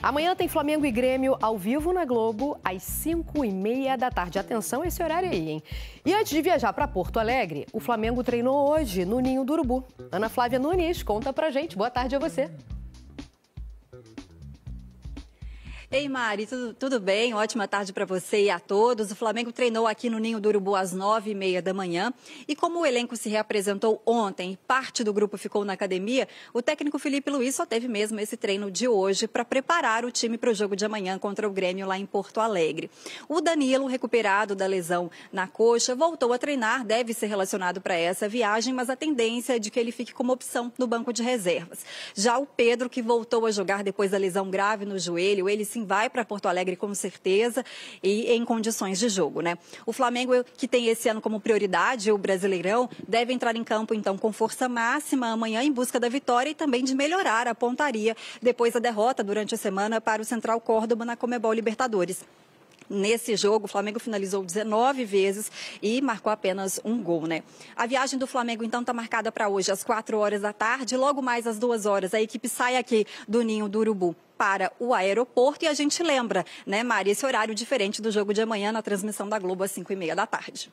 Amanhã tem Flamengo e Grêmio ao vivo na Globo, às 5h30 da tarde. Atenção esse horário aí, hein? E antes de viajar para Porto Alegre, o Flamengo treinou hoje no Ninho do Urubu. Ana Flávia Nunes, conta pra gente. Boa tarde a você. Ei, Mari, tudo bem? Ótima tarde para você e a todos. O Flamengo treinou aqui no Ninho do Urubu às 9h30 da manhã. E como o elenco se reapresentou ontem e parte do grupo ficou na academia, o técnico Felipe Luiz só teve mesmo esse treino de hoje para preparar o time para o jogo de amanhã contra o Grêmio lá em Porto Alegre. O Danilo, recuperado da lesão na coxa, voltou a treinar, deve ser relacionado para essa viagem, mas a tendência é de que ele fique como opção no banco de reservas. Já o Pedro, que voltou a jogar depois da lesão grave no joelho, ele sim vai para Porto Alegre com certeza e em condições de jogo, né? O Flamengo, que tem esse ano como prioridade o Brasileirão, deve entrar em campo então com força máxima amanhã em busca da vitória e também de melhorar a pontaria depois da derrota durante a semana para o Central Córdoba na Conmebol Libertadores. Nesse jogo, o Flamengo finalizou 19 vezes e marcou apenas um gol, né? A viagem do Flamengo, então, está marcada para hoje, às 4h da tarde. Logo mais às 2h, a equipe sai aqui do Ninho do Urubu para o aeroporto. E a gente lembra, né, Mari, esse horário diferente do jogo de amanhã na transmissão da Globo, às 5h30 da tarde.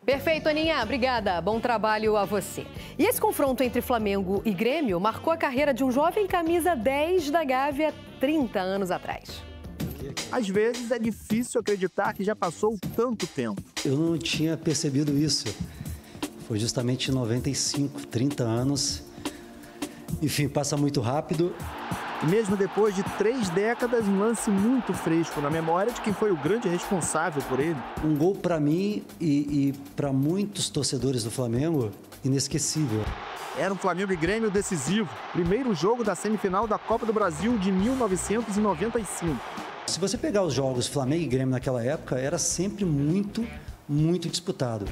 Perfeito, Aninha. Obrigada. Bom trabalho a você. E esse confronto entre Flamengo e Grêmio marcou a carreira de um jovem camisa 10 da Gávea 30 anos atrás. Às vezes é difícil acreditar que já passou tanto tempo. Eu não tinha percebido isso. Foi justamente em 95, 30 anos. Enfim, passa muito rápido. E mesmo depois de 3 décadas, um lance muito fresco na memória de quem foi o grande responsável por ele. Um gol para mim e para muitos torcedores do Flamengo, inesquecível. Era um Flamengo e Grêmio decisivo. Primeiro jogo da semifinal da Copa do Brasil de 1995. Se você pegar os jogos Flamengo e Grêmio naquela época, era sempre muito disputado.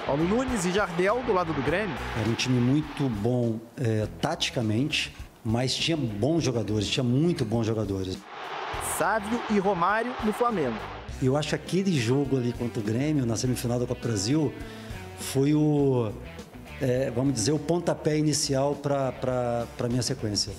Paulo Nunes e Jardel do lado do Grêmio. Era um time muito bom taticamente, mas tinha bons jogadores, tinha muito bons jogadores. Sávio e Romário no Flamengo. Eu acho que aquele jogo ali contra o Grêmio, na semifinal da Copa do Brasil, foi o, vamos dizer, o pontapé inicial para a minha sequência.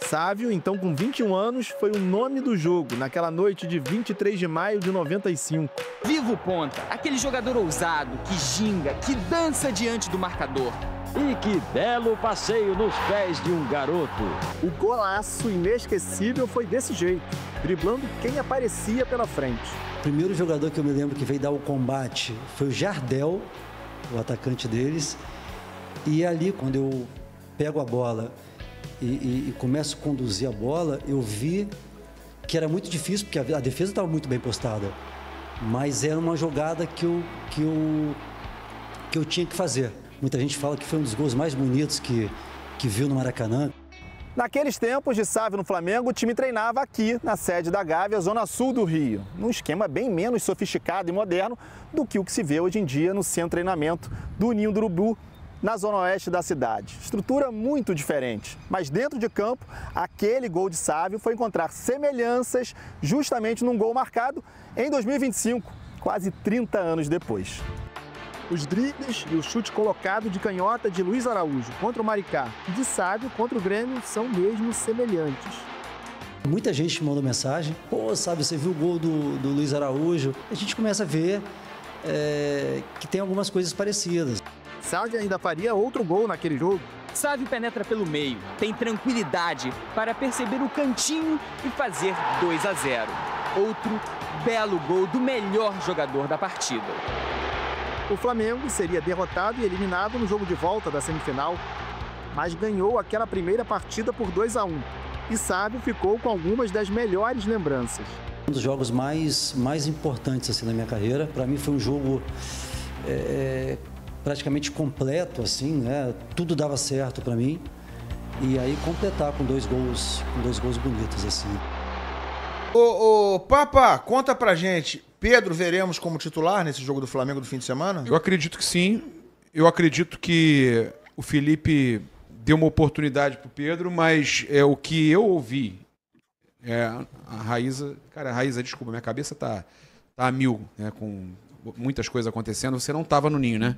Sávio, então com 21 anos, foi o nome do jogo naquela noite de 23 de maio de 95. Viva o ponta, aquele jogador ousado, que ginga, que dança diante do marcador. E que belo passeio nos pés de um garoto. O golaço inesquecível foi desse jeito, driblando quem aparecia pela frente. O primeiro jogador que eu me lembro que veio dar o combate foi o Jardel, o atacante deles. E ali, quando eu pego a bola e começo a conduzir a bola, eu vi que era muito difícil, porque a defesa estava muito bem postada. Mas era uma jogada que eu tinha que fazer. Muita gente fala que foi um dos gols mais bonitos que viu no Maracanã. Naqueles tempos de Sávio no Flamengo, o time treinava aqui, na sede da Gávea, zona sul do Rio, num esquema bem menos sofisticado e moderno do que o que se vê hoje em dia no centro de treinamento do Ninho do Urubu, na zona oeste da cidade. Estrutura muito diferente, mas dentro de campo, aquele gol de Sávio foi encontrar semelhanças justamente num gol marcado em 2025, quase 30 anos depois. Os dribles e o chute colocado de canhota de Luiz Araújo contra o Maricá e de Sávio contra o Grêmio são mesmo semelhantes. Muita gente mandou mensagem, pô, Sávio, você viu o gol do Luiz Araújo? A gente começa a ver que tem algumas coisas parecidas. Sávio ainda faria outro gol naquele jogo. Sávio penetra pelo meio, tem tranquilidade para perceber o cantinho e fazer 2-0. Outro belo gol do melhor jogador da partida. O Flamengo seria derrotado e eliminado no jogo de volta da semifinal, mas ganhou aquela primeira partida por 2-1. E Sávio ficou com algumas das melhores lembranças. Um dos jogos mais importantes assim, na minha carreira, para mim foi um jogo praticamente completo, assim, né? Tudo dava certo para mim. E aí completar com dois gols bonitos, assim. Ô, Papa, conta pra gente. Pedro, veremos como titular nesse jogo do Flamengo do fim de semana? Eu acredito que sim. Eu acredito que o Felipe deu uma oportunidade pro Pedro, mas o que eu ouvi, a Raíza... Cara, a Raíza, desculpa, minha cabeça tá a mil, né, com muitas coisas acontecendo. Você não tava no Ninho, né?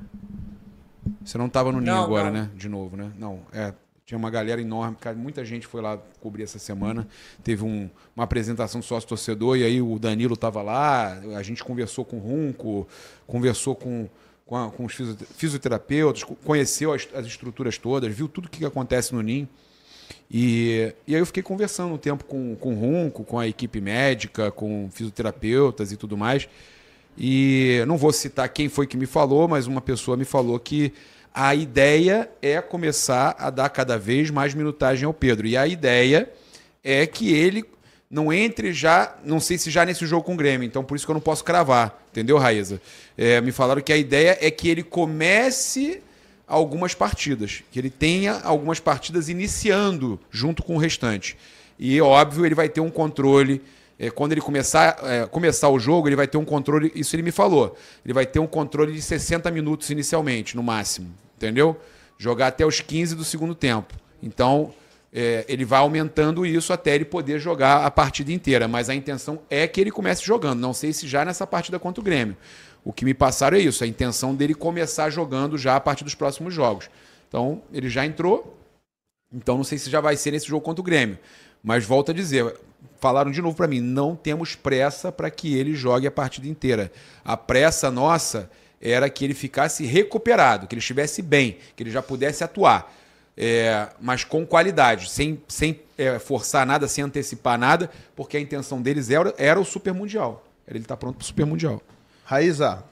Você não tava no Ninho agora, né? De novo, né? Não, Tinha uma galera enorme, cara, muita gente foi lá cobrir essa semana. Teve uma apresentação do sócio-torcedor, e aí o Danilo estava lá, a gente conversou com o Runco, conversou com os fisioterapeutas, conheceu as estruturas todas, viu tudo o que acontece no Ninho. E aí eu fiquei conversando um tempo com o Runco, com a equipe médica, com fisioterapeutas e tudo mais. E não vou citar quem foi que me falou, mas uma pessoa me falou que a ideia é começar a dar cada vez mais minutagem ao Pedro. E a ideia é que ele não entre já, não sei se já nesse jogo com o Grêmio, então por isso que eu não posso cravar, entendeu, Raíza? Me falaram que a ideia é que ele comece algumas partidas, que ele tenha algumas partidas iniciando junto com o restante. E, óbvio, ele vai ter um controle. Quando ele começar o jogo, ele vai ter um controle, isso ele me falou, ele vai ter um controle de 60 minutos inicialmente, no máximo, entendeu? Jogar até os 15 do segundo tempo. Então, ele vai aumentando isso até ele poder jogar a partida inteira, mas a intenção é que ele comece jogando, não sei se já nessa partida contra o Grêmio. O que me passaram é isso, a intenção dele começar jogando já a partir dos próximos jogos. Então, ele já entrou, então não sei se já vai ser nesse jogo contra o Grêmio, mas volto a dizer, falaram de novo para mim, não temos pressa para que ele jogue a partida inteira. A pressa nossa era que ele ficasse recuperado, que ele estivesse bem, que ele já pudesse atuar, mas com qualidade, sem forçar nada, sem antecipar nada, porque a intenção deles era o Super Mundial. Ele está pronto para o Super Mundial. Raíza.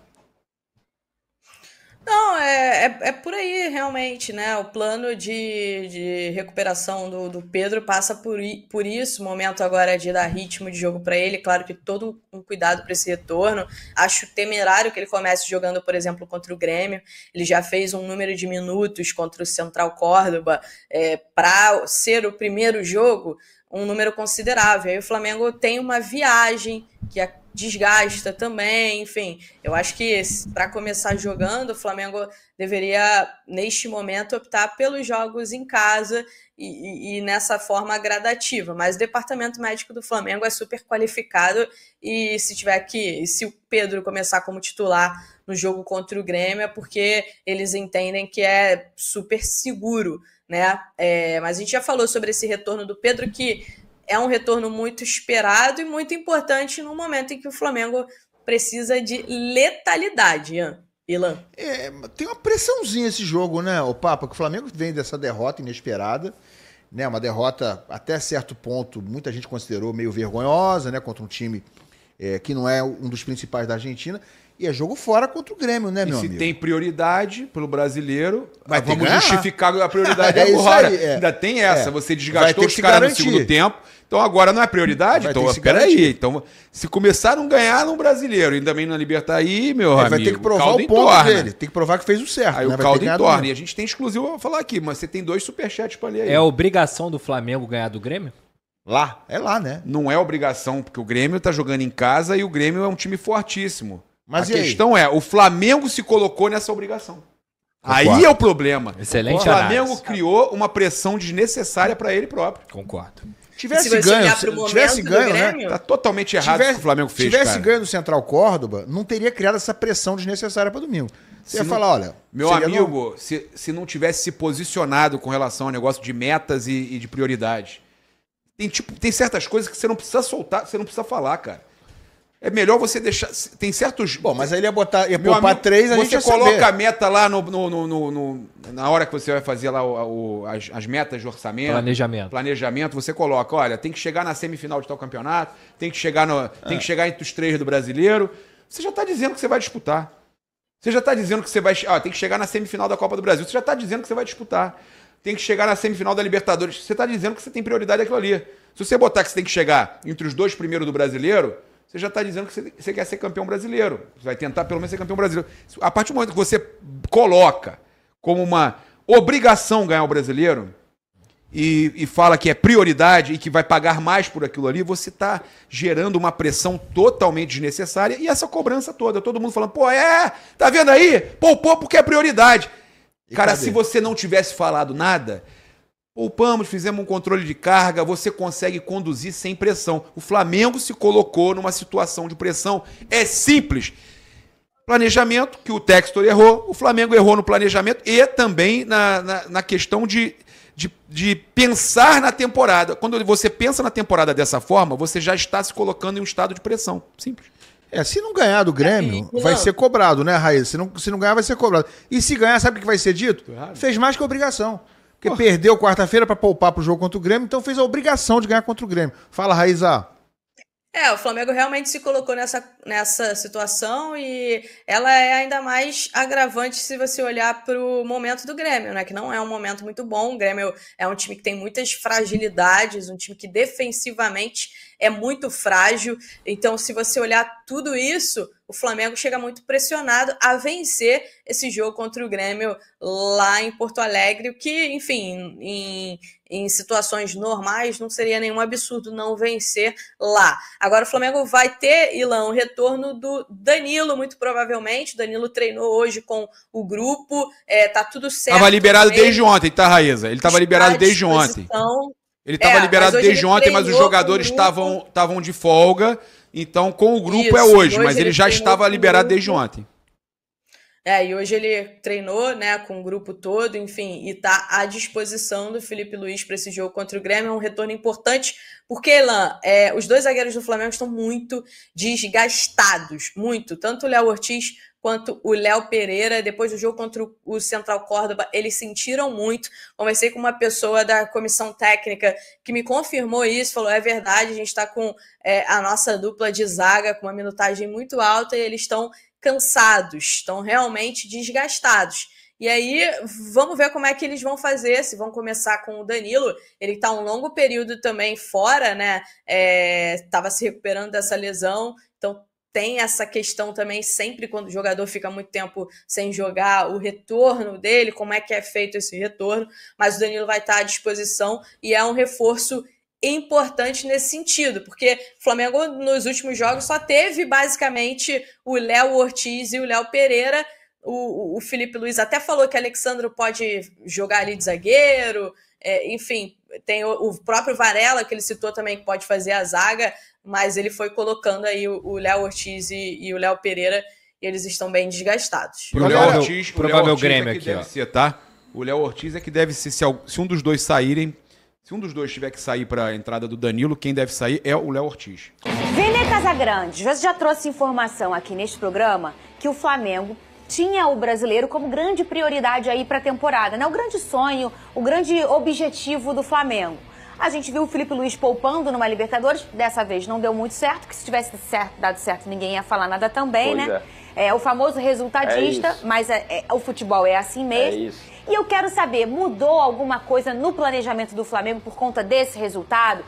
Não, é por aí, realmente, né? O plano de recuperação do Pedro passa por isso. O momento agora é de dar ritmo de jogo para ele. Claro que todo um cuidado para esse retorno. Acho temerário que ele comece jogando, por exemplo, contra o Grêmio. Ele já fez um número de minutos contra o Central Córdoba. Para ser o primeiro jogo, um número considerável. Aí o Flamengo tem uma viagem que desgasta também, enfim, eu acho que para começar jogando, o Flamengo deveria, neste momento, optar pelos jogos em casa e nessa forma gradativa, mas o departamento médico do Flamengo é super qualificado e se o Pedro começar como titular no jogo contra o Grêmio é porque eles entendem que é super seguro, né? Mas a gente já falou sobre esse retorno do Pedro, que é um retorno muito esperado e muito importante no momento em que o Flamengo precisa de letalidade, Ilan. Tem uma pressãozinha esse jogo, né, o Papa? Que o Flamengo vem dessa derrota inesperada, né? Uma derrota até certo ponto, muita gente considerou meio vergonhosa, né? Contra um time que não é um dos principais da Argentina. E é jogo fora contra o Grêmio, né, meu amigo? E se tem prioridade pelo brasileiro, vamos ganhar. Justificar a prioridade agora. Ainda tem essa, você desgastou os caras no segundo tempo, então agora não é prioridade? Então, peraí. Então, se começaram a ganhar no brasileiro e também na Libertadores, meu amigo, vai ter que provar o ponto dele. Tem que provar que fez o certo. Aí, né? O caldo entorna. E a gente tem exclusivo pra falar aqui, mas você tem 2 superchats pra ler aí. É obrigação do Flamengo ganhar do Grêmio? É lá, né? Não é obrigação, porque o Grêmio tá jogando em casa e o Grêmio é um time fortíssimo. Mas a questão é, o Flamengo se colocou nessa obrigação. Concordo. Aí é o problema. Excelente O Flamengo análise. criou uma pressão desnecessária para ele próprio. Concordo. Tivesse ganho, né? Tá totalmente errado o que o Flamengo fez, tivesse ganho no Central Córdoba, não teria criado essa pressão desnecessária para domingo. Você ia falar, olha... Meu amigo, se não tivesse se posicionado com relação ao negócio de metas e de prioridade, tem certas coisas que você não precisa soltar, você não precisa falar, cara. É melhor você deixar... Tem certos... Bom, mas aí ele ia poupar 3, a gente ia Você coloca saber. a meta lá na hora que você vai fazer lá as metas de orçamento. Planejamento, você coloca, olha, tem que chegar na semifinal de tal campeonato, tem que chegar entre os 3 do brasileiro. Você já está dizendo que você vai disputar. Você já está dizendo que você vai... tem que chegar na semifinal da Copa do Brasil. Você já está dizendo que você vai disputar. Tem que chegar na semifinal da Libertadores. Você está dizendo que você tem prioridade aquilo ali. Se você botar que você tem que chegar entre os 2 primeiros do brasileiro... Você já está dizendo que você quer ser campeão brasileiro. Você vai tentar pelo menos ser campeão brasileiro. A partir do momento que você coloca como uma obrigação ganhar o brasileiro e fala que é prioridade e que vai pagar mais por aquilo ali, você está gerando uma pressão totalmente desnecessária e essa cobrança toda. Todo mundo falando, tá vendo aí? Poupou porque é prioridade. Cara, se você não tivesse falado nada... Poupamos, fizemos um controle de carga, você consegue conduzir sem pressão. O Flamengo se colocou numa situação de pressão. É simples. Planejamento, que o Textor errou, o Flamengo errou no planejamento e também na questão de de pensar na temporada. Quando você pensa na temporada dessa forma, você já está se colocando em um estado de pressão. Simples. Se não ganhar do Grêmio, vai ser cobrado, né, Raíssa? Se não ganhar, vai ser cobrado. E se ganhar, sabe o que vai ser dito? Fez mais que obrigação. Porque perdeu quarta-feira para poupar pro jogo contra o Grêmio, então fez a obrigação de ganhar contra o Grêmio. Fala, Raíssa. O Flamengo realmente se colocou nessa situação e ela é ainda mais agravante se você olhar para o momento do Grêmio, né? Que não é um momento muito bom. O Grêmio é um time que tem muitas fragilidades, um time que defensivamente é muito frágil. Então, se você olhar tudo isso, o Flamengo chega muito pressionado a vencer esse jogo contra o Grêmio lá em Porto Alegre, o que, enfim, em situações normais não seria nenhum absurdo não vencer lá. Agora o Flamengo vai ter, Ilan, o retorno do Danilo, muito provavelmente. O Danilo treinou hoje com o grupo, tá tudo certo. Estava liberado desde ontem, tá, Raíssa? Ele estava liberado desde ontem. Ele estava liberado desde ontem, mas os jogadores estavam de folga. Então, com o grupo é hoje, mas ele já estava liberado desde ontem. E hoje ele treinou, né, com o grupo todo, enfim, e tá à disposição do Felipe Luiz para esse jogo contra o Grêmio. É um retorno importante, porque, Elan, os dois zagueiros do Flamengo estão muito desgastados, muito. Tanto o Léo Ortiz quanto o Léo Pereira. Depois do jogo contra o Central Córdoba, eles sentiram muito. Conversei com uma pessoa da comissão técnica que me confirmou isso, falou, é verdade, a gente está com a nossa dupla de zaga com uma minutagem muito alta e eles estão cansados, estão realmente desgastados. E aí, vamos ver como é que eles vão fazer, se vão começar com o Danilo. Ele está um longo período também fora, né? Estava se recuperando dessa lesão, então tem essa questão também, sempre quando o jogador fica muito tempo sem jogar, o retorno dele, como é que é feito esse retorno, mas o Danilo vai estar à disposição e é um reforço importante nesse sentido, porque o Flamengo nos últimos jogos só teve basicamente o Léo Ortiz e o Léo Pereira. O Felipe Luiz até falou que o Alexandro pode jogar ali de zagueiro, enfim, tem o próprio Varela, que ele citou também, que pode fazer a zaga, mas ele foi colocando aí o Léo Ortiz e o Léo Pereira, e eles estão bem desgastados. O Léo Ortiz, provável Grêmio aqui, deve ser, tá? O Léo Ortiz é que deve ser, se um dos dois saírem, se um dos dois tiver que sair para a entrada do Danilo, quem deve sair é o Léo Ortiz. Vene Casagrande, você já trouxe informação aqui neste programa que o Flamengo tinha o brasileiro como grande prioridade aí para a temporada, né? O grande sonho, o grande objetivo do Flamengo. A gente viu o Felipe Luiz poupando numa Libertadores, dessa vez não deu muito certo, que se tivesse dado certo ninguém ia falar nada também, pois né? É o famoso resultadista, mas o futebol é assim mesmo. É isso. E eu quero saber, mudou alguma coisa no planejamento do Flamengo por conta desse resultado?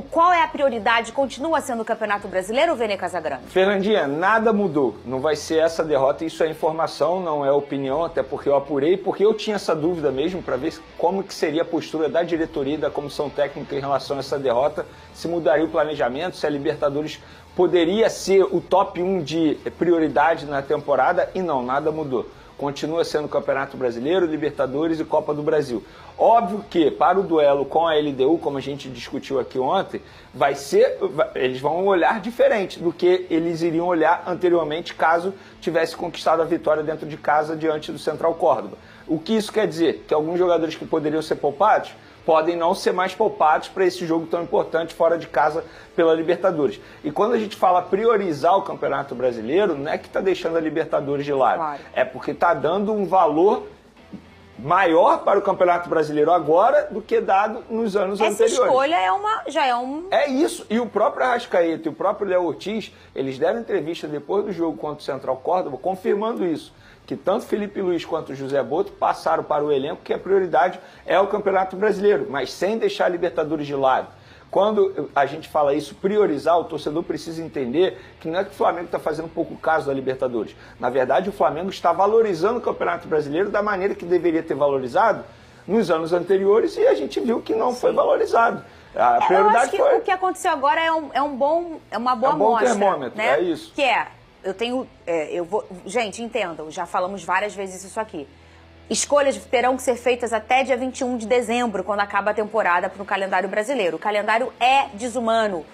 Qual é a prioridade? Continua sendo o Campeonato Brasileiro ou Vene Casagrande? Fernandinha, nada mudou. Não vai ser essa derrota, isso é informação, não é opinião, até porque eu apurei, porque eu tinha essa dúvida mesmo para ver como que seria a postura da diretoria e da comissão técnica em relação a essa derrota, se mudaria o planejamento, se a Libertadores poderia ser o top 1 de prioridade na temporada, e não, nada mudou. Continua sendo o Campeonato Brasileiro, Libertadores e Copa do Brasil. Óbvio que para o duelo com a LDU, como a gente discutiu aqui ontem, eles vão olhar diferente do que eles iriam olhar anteriormente caso tivesse conquistado a vitória dentro de casa diante do Central Córdoba. O que isso quer dizer? Que alguns jogadores que poderiam ser poupados podem não ser mais poupados para esse jogo tão importante fora de casa pela Libertadores. E quando a gente fala priorizar o Campeonato Brasileiro, não é que está deixando a Libertadores de lado. Claro. É porque está dando um valor maior para o Campeonato Brasileiro agora do que dado nos anos anteriores. Essa escolha já é um... É isso. E o próprio Arrascaeta e o próprio Léo Ortiz, eles deram entrevista depois do jogo contra o Central Córdoba, confirmando isso. Que tanto Felipe Luiz quanto José Boto passaram para o elenco que a prioridade é o Campeonato Brasileiro, mas sem deixar a Libertadores de lado. Quando a gente fala isso, priorizar, o torcedor precisa entender que não é que o Flamengo está fazendo pouco caso da Libertadores. Na verdade, o Flamengo está valorizando o Campeonato Brasileiro da maneira que deveria ter valorizado nos anos anteriores e a gente viu que não foi valorizado. A prioridade eu acho que o que aconteceu agora é uma boa amostra, termômetro, né? É isso. Que gente, entendam, já falamos várias vezes isso aqui. Escolhas terão que ser feitas até dia 21 de dezembro, quando acaba a temporada para o calendário brasileiro. O calendário é desumano.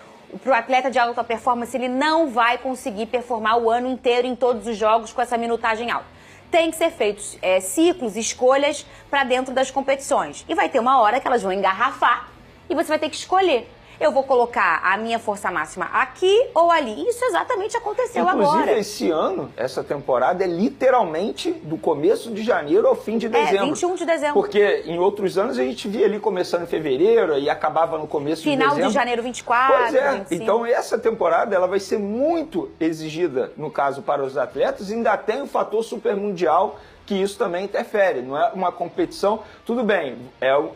Para o atleta de alta performance, ele não vai conseguir performar o ano inteiro em todos os jogos com essa minutagem alta. tem que ser feitos ciclos, escolhas para dentro das competições. E vai ter uma hora que elas vão engarrafar e você vai ter que escolher. Eu vou colocar a minha força máxima aqui ou ali. Isso exatamente aconteceu agora. Inclusive, esse ano, essa temporada é literalmente do começo de janeiro ao fim de dezembro. 21 de dezembro. Porque em outros anos a gente via ali começando em fevereiro e acabava no começo de dezembro. Final de janeiro 24, Pois é. 25. Então essa temporada ela vai ser muito exigida, no caso, para os atletas. E ainda tem o fator supermundial, que isso também interfere, não é uma competição. Tudo bem,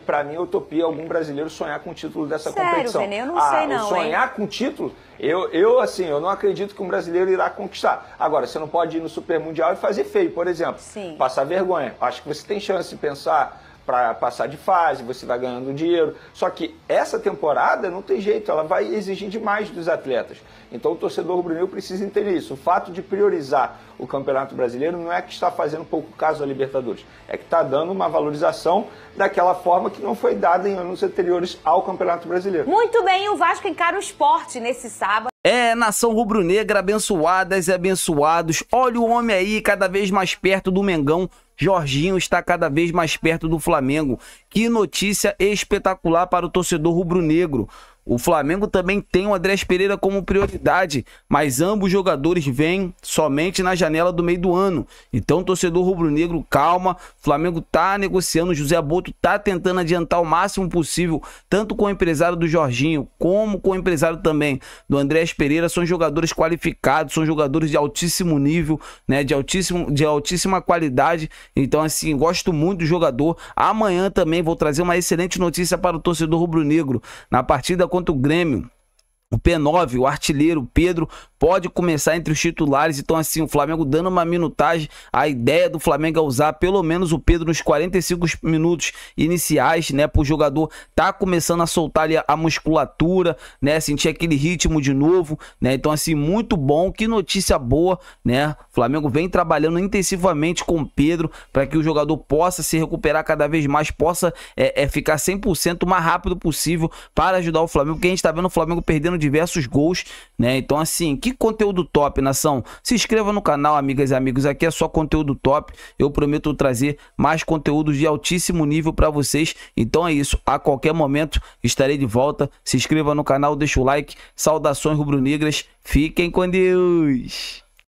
para mim, utopia algum brasileiro sonhar com o título dessa competição. Sério, Vene? Eu não sei não, sonhar com o título, eu não acredito que um brasileiro irá conquistar. Agora, você não pode ir no Super Mundial e fazer feio, por exemplo. Sim. Passar vergonha. Acho que você tem chance de pensar para passar de fase, você vai ganhando dinheiro. Só que essa temporada não tem jeito, ela vai exigir demais dos atletas. Então o torcedor rubro-negro precisa entender isso. O fato de priorizar o Campeonato Brasileiro não é que está fazendo pouco caso à Libertadores, é que está dando uma valorização daquela forma que não foi dada em anos anteriores ao Campeonato Brasileiro. Muito bem, o Vasco encara o Sport nesse sábado. Nação rubro-negra, abençoadas e abençoados. Olha o homem aí cada vez mais perto do Mengão. Jorginho está cada vez mais perto do Flamengo. Que notícia espetacular para o torcedor rubro-negro. O Flamengo também tem o Andrés Pereira como prioridade, mas ambos jogadores vêm somente na janela do meio do ano. Então, torcedor rubro-negro, calma. O Flamengo tá negociando, o José Boto tá tentando adiantar o máximo possível, tanto com o empresário do Jorginho, como com o empresário também do Andrés Pereira. São jogadores qualificados, são jogadores de altíssimo nível, né, de altíssima qualidade. Então, assim, gosto muito do jogador. Amanhã também vou trazer uma excelente notícia para o torcedor rubro-negro. Na partida contra o Grêmio, o P9, o artilheiro Pedro, pode começar entre os titulares. Então, assim, o Flamengo dando uma minutagem. A ideia do Flamengo é usar pelo menos o Pedro nos 45 minutos iniciais, né? Para o jogador tá começando a soltar ali a musculatura, né? Sentir aquele ritmo de novo, né? Então, assim, muito bom. Que notícia boa, né? O Flamengo vem trabalhando intensivamente com o Pedro para que o jogador possa se recuperar cada vez mais, possa ficar 100% o mais rápido possível para ajudar o Flamengo, porque a gente tá vendo o Flamengo perdendo diversos gols, né? Então, assim, que conteúdo top, nação. Se inscreva no canal, amigas e amigos. Aqui é só conteúdo top. Eu prometo trazer mais conteúdos de altíssimo nível para vocês. Então é isso. A qualquer momento estarei de volta. Se inscreva no canal, deixa o like. Saudações rubro-negras. Fiquem com Deus.